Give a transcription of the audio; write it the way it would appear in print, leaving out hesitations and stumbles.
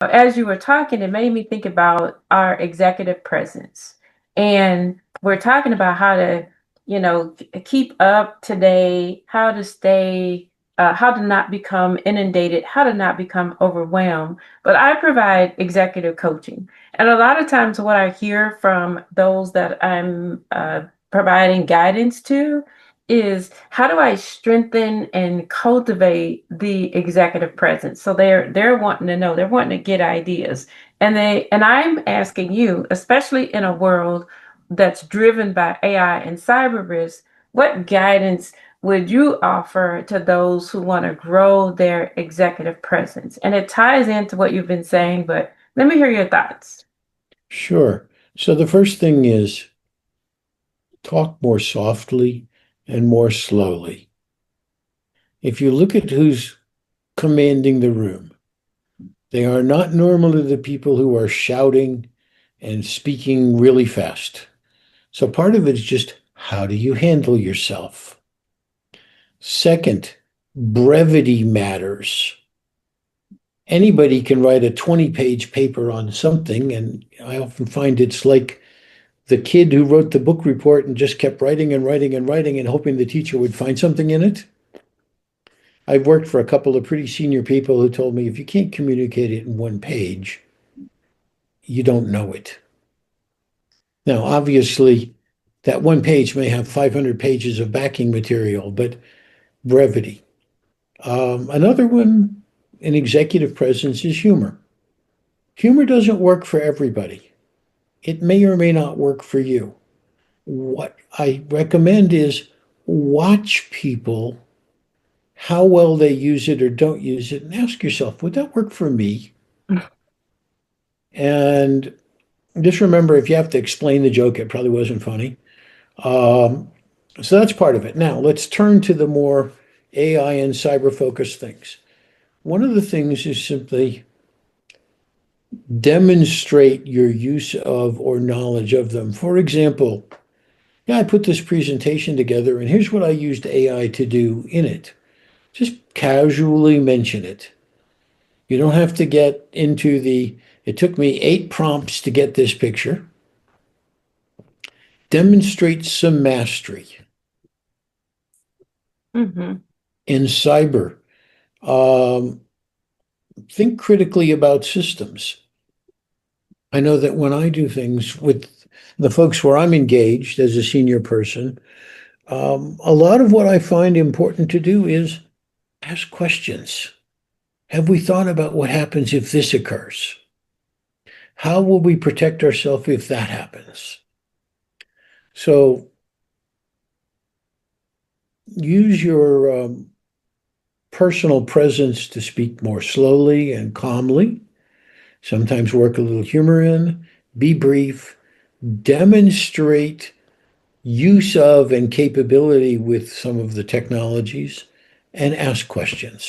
as you were talking, it made me think about our executive presence. And we're talking about how to, keep up today, how to stay, how to not become inundated, how to not become overwhelmed. But I provide executive coaching. And a lot of times, what I hear from those that I'm providing guidance to is how do I strengthen and cultivate the executive presence? So they're wanting to know, they're wanting to get ideas. And I'm asking you, especially in a world that's driven by AI and cyber risk, what guidance would you offer to those who want to grow their executive presence? And it ties into what you've been saying, but let me hear your thoughts. Sure. So the first thing is talk more softly and more slowly. If you look at who's commanding the room, they are not normally the people who are shouting and speaking really fast. So part of it is just how do you handle yourself? Second, brevity matters. Anybody can write a 20-page paper on something, and I often find it's like the kid who wrote the book report and just kept writing and writing and writing and hoping the teacher would find something in it. I've worked for a couple of pretty senior people who told me if you can't communicate it in one page, you don't know it. Now, obviously, that one page may have 500 pages of backing material, but brevity. Another one in executive presence is humor. Humor doesn't work for everybody. It may or may not work for you. What I recommend is watch people, how well they use it or don't use it, and ask yourself, would that work for me? And just remember, if you have to explain the joke, it probably wasn't funny. Um, so that's part of it. Now, let's turn to the more AI and cyber focused things. One of the things is simply demonstrate your use of or knowledge of them. For example, yeah, I put this presentation together, and here's what I used AI to do in it. Just casually mention it. You don't have to get into it took me 8 prompts to get this picture. Demonstrate some mastery Hmm. in cyber. Um, think critically about systems. I know that when I do things with the folks where I'm engaged as a senior person, a lot of what I find important to do is ask questions. Have we thought about what happens if this occurs? How will we protect ourselves if that happens? So use your personal presence to speak more slowly and calmly. Sometimes work a little humor in, be brief, demonstrate use of and capability with some of the technologies, and ask questions.